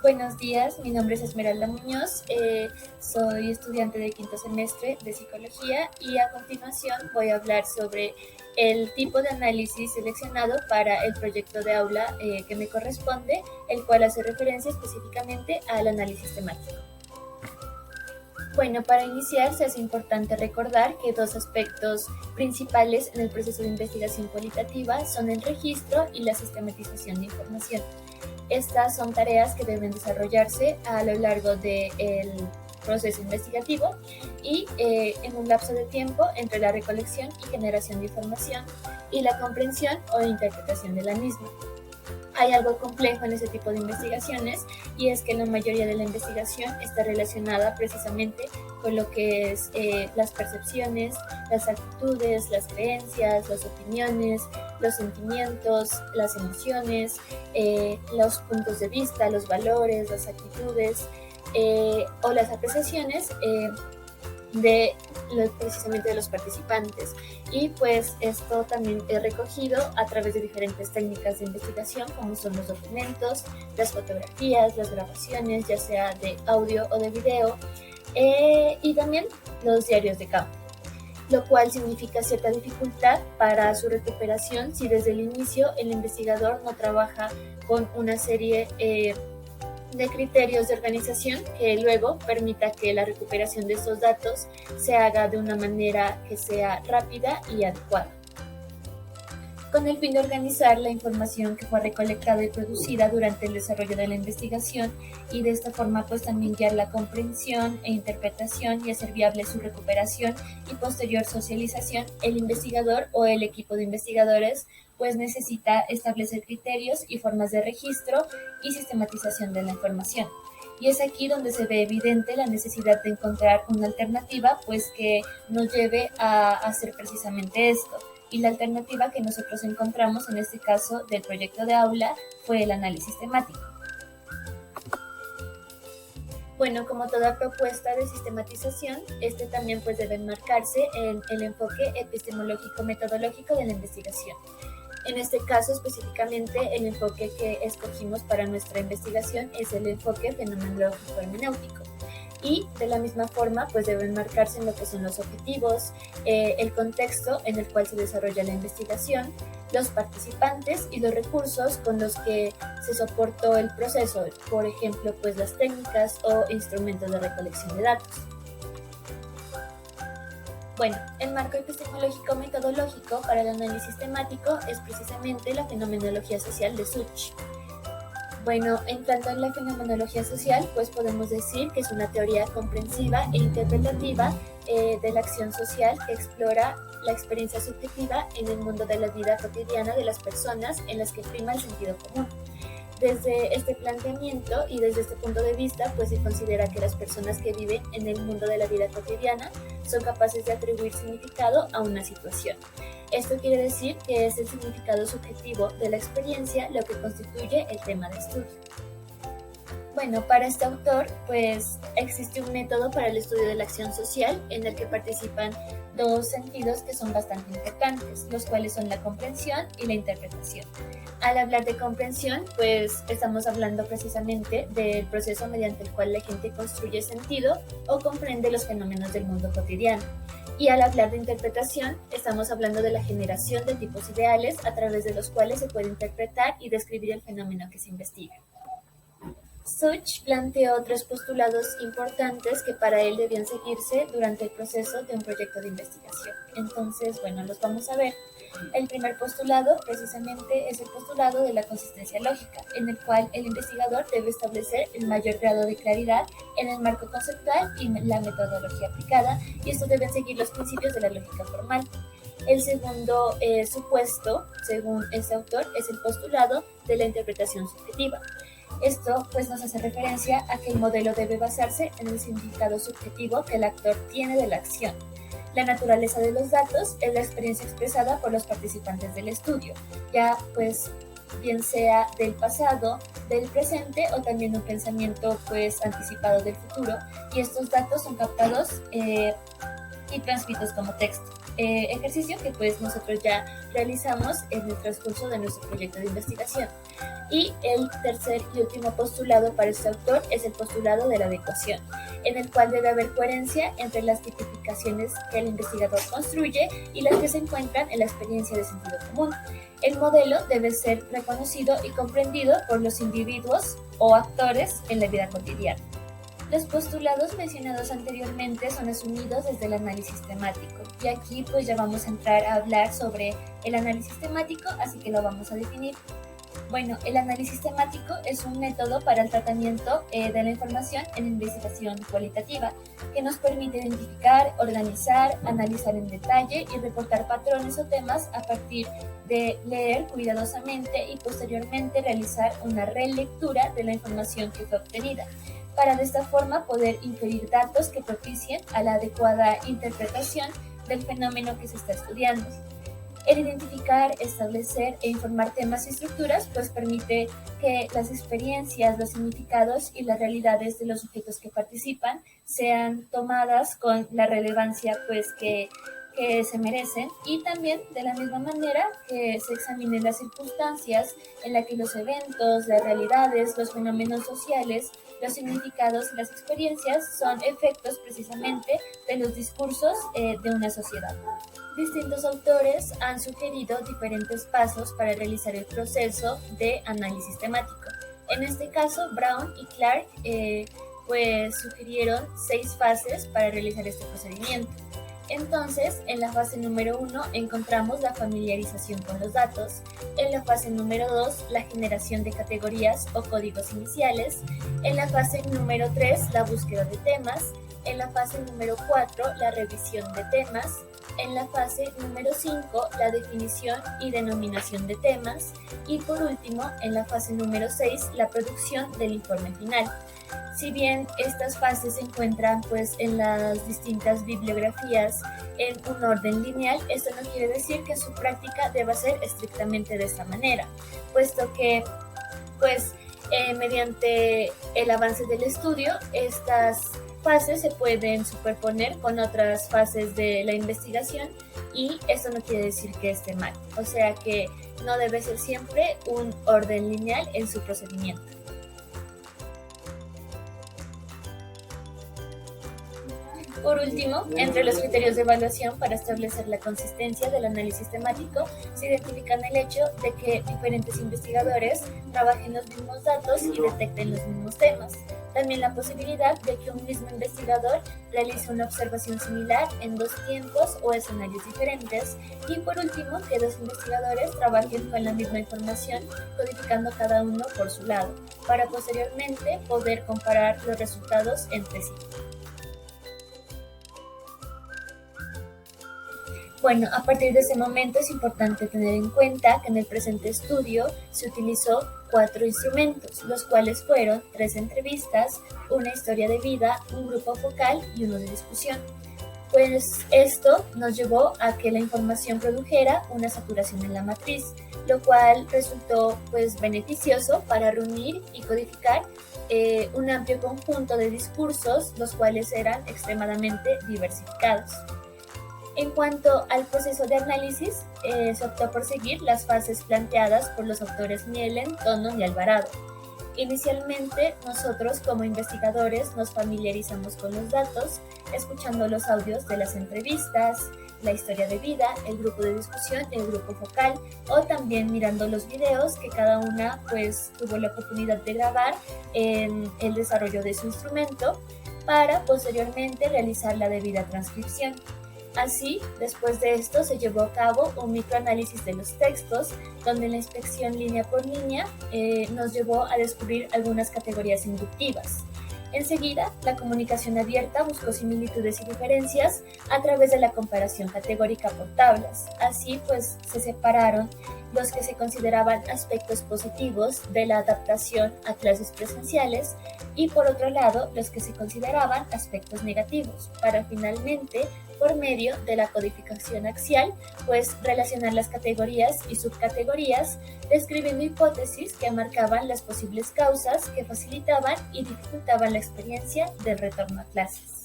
Buenos días, mi nombre es Esmeralda Muñoz, soy estudiante de quinto semestre de psicología y a continuación voy a hablar sobre el tipo de análisis seleccionado para el proyecto de aula que me corresponde, el cual hace referencia específicamente al análisis temático. Bueno, para iniciar se hace importante recordar que dos aspectos principales en el proceso de investigación cualitativa son el registro y la sistematización de información. Estas son tareas que deben desarrollarse a lo largo del proceso investigativo y en un lapso de tiempo entre la recolección y generación de información y la comprensión o interpretación de la misma. Hay algo complejo en ese tipo de investigaciones y es que la mayoría de la investigación está relacionada precisamente con lo que es las percepciones, las actitudes, las creencias, las opiniones, los sentimientos, las emociones, los puntos de vista, los valores, las actitudes o las apreciaciones precisamente de los participantes. Y pues esto también es recogido a través de diferentes técnicas de investigación como son los documentos, las fotografías, las grabaciones, ya sea de audio o de video, y también los diarios de campo, lo cual significa cierta dificultad para su recuperación si desde el inicio el investigador no trabaja con una serie de criterios de organización que luego permita que la recuperación de estos datos se haga de una manera que sea rápida y adecuada. Con el fin de organizar la información que fue recolectada y producida durante el desarrollo de la investigación y de esta forma pues también guiar la comprensión e interpretación y hacer viable su recuperación y posterior socialización, el investigador o el equipo de investigadores pues necesita establecer criterios y formas de registro y sistematización de la información. Y es aquí donde se ve evidente la necesidad de encontrar una alternativa pues que nos lleve a hacer precisamente esto. Y la alternativa que nosotros encontramos en este caso del proyecto de aula fue el análisis temático. Bueno, como toda propuesta de sistematización, este también pues debe enmarcarse en el enfoque epistemológico-metodológico de la investigación. En este caso específicamente el enfoque que escogimos para nuestra investigación es el enfoque fenomenológico hermenéutico. Y de la misma forma pues deben marcarse en lo que son los objetivos, el contexto en el cual se desarrolla la investigación, los participantes y los recursos con los que se soportó el proceso, por ejemplo pues las técnicas o instrumentos de recolección de datos. Bueno, el marco epistemológico-metodológico para el análisis temático es precisamente la fenomenología social de Such. Bueno, entrando en la fenomenología social, pues podemos decir que es una teoría comprensiva e interpretativa de la acción social que explora la experiencia subjetiva en el mundo de la vida cotidiana de las personas en las que prima el sentido común. Desde este planteamiento y desde este punto de vista, pues se considera que las personas que viven en el mundo de la vida cotidiana son capaces de atribuir significado a una situación. Esto quiere decir que es el significado subjetivo de la experiencia lo que constituye el tema de estudio. Bueno, para este autor, pues existe un método para el estudio de la acción social en el que participan dos sentidos que son bastante importantes, los cuales son la comprensión y la interpretación. Al hablar de comprensión, pues estamos hablando precisamente del proceso mediante el cual la gente construye sentido o comprende los fenómenos del mundo cotidiano. Y al hablar de interpretación, estamos hablando de la generación de tipos ideales a través de los cuales se puede interpretar y describir el fenómeno que se investiga. Such planteó tres postulados importantes que para él debían seguirse durante el proceso de un proyecto de investigación. Entonces, bueno, los vamos a ver. El primer postulado precisamente es el postulado de la consistencia lógica, en el cual el investigador debe establecer el mayor grado de claridad en el marco conceptual y la metodología aplicada, y estos deben seguir los principios de la lógica formal. El segundo supuesto, según este autor, es el postulado de la interpretación subjetiva. Esto pues nos hace referencia a que el modelo debe basarse en el significado subjetivo que el actor tiene de la acción. La naturaleza de los datos es la experiencia expresada por los participantes del estudio, ya pues bien sea del pasado, del presente o también un pensamiento pues anticipado del futuro, y estos datos son captados y transcritos como texto. Ejercicio que pues nosotros ya realizamos en el transcurso de nuestro proyecto de investigación. Y el tercer y último postulado para este autor es el postulado de la adecuación, en el cual debe haber coherencia entre las tipificaciones que el investigador construye y las que se encuentran en la experiencia de sentido común. El modelo debe ser reconocido y comprendido por los individuos o actores en la vida cotidiana. Los postulados mencionados anteriormente son asumidos desde el análisis temático y aquí pues ya vamos a entrar a hablar sobre el análisis temático, así que lo vamos a definir. Bueno, el análisis temático es un método para el tratamiento de la información en investigación cualitativa que nos permite identificar, organizar, analizar en detalle y reportar patrones o temas a partir de leer cuidadosamente y posteriormente realizar una relectura de la información que fue obtenida, para de esta forma poder inferir datos que propicien a la adecuada interpretación del fenómeno que se está estudiando. El identificar, establecer e informar temas y estructuras pues permite que las experiencias, los significados y las realidades de los sujetos que participan sean tomadas con la relevancia pues que se merecen, y también de la misma manera que se examinen las circunstancias en las que los eventos, las realidades, los fenómenos sociales, los significados y las experiencias son efectos precisamente de los discursos de una sociedad. Distintos autores han sugerido diferentes pasos para realizar el proceso de análisis temático. En este caso, Brown y Clark pues sugirieron 6 fases para realizar este procedimiento. Entonces, en la fase número 1 encontramos la familiarización con los datos, en la fase número 2 la generación de categorías o códigos iniciales, en la fase número 3 la búsqueda de temas, en la fase número 4 la revisión de temas, en la fase número 5 la definición y denominación de temas y por último en la fase número 6 la producción del informe final. Si bien estas fases se encuentran pues en las distintas bibliografías en un orden lineal, esto no quiere decir que su práctica deba ser estrictamente de esta manera, puesto que pues mediante el avance del estudio estas fases se pueden superponer con otras fases de la investigación y esto no quiere decir que esté mal, o sea que no debe ser siempre un orden lineal en su procedimiento. Por último, entre los criterios de evaluación para establecer la consistencia del análisis temático, se identifican el hecho de que diferentes investigadores trabajen los mismos datos y detecten los mismos temas. También la posibilidad de que un mismo investigador realice una observación similar en 2 tiempos o escenarios diferentes. Y por último, que 2 investigadores trabajen con la misma información, codificando cada uno por su lado, para posteriormente poder comparar los resultados entre sí. Bueno, a partir de ese momento es importante tener en cuenta que en el presente estudio se utilizó 4 instrumentos, los cuales fueron 3 entrevistas, una historia de vida, un grupo focal y uno de discusión. Pues esto nos llevó a que la información produjera una saturación en la matriz, lo cual resultó pues beneficioso para reunir y codificar un amplio conjunto de discursos, los cuales eran extremadamente diversificados. En cuanto al proceso de análisis, se optó por seguir las fases planteadas por los autores Mielen, Tonon y Alvarado. Inicialmente, nosotros como investigadores nos familiarizamos con los datos, escuchando los audios de las entrevistas, la historia de vida, el grupo de discusión, el grupo focal, o también mirando los videos que cada una pues tuvo la oportunidad de grabar en el desarrollo de su instrumento, para posteriormente realizar la debida transcripción. Así, después de esto se llevó a cabo un microanálisis de los textos, donde la inspección línea por línea nos llevó a descubrir algunas categorías inductivas. Enseguida, la comunicación abierta buscó similitudes y diferencias a través de la comparación categórica por tablas. Así, pues, se separaron los que se consideraban aspectos positivos de la adaptación a clases presenciales y, por otro lado, los que se consideraban aspectos negativos, para finalmente, por medio de la codificación axial, pues relacionar las categorías y subcategorías, describiendo hipótesis que marcaban las posibles causas que facilitaban y dificultaban la experiencia del retorno a clases.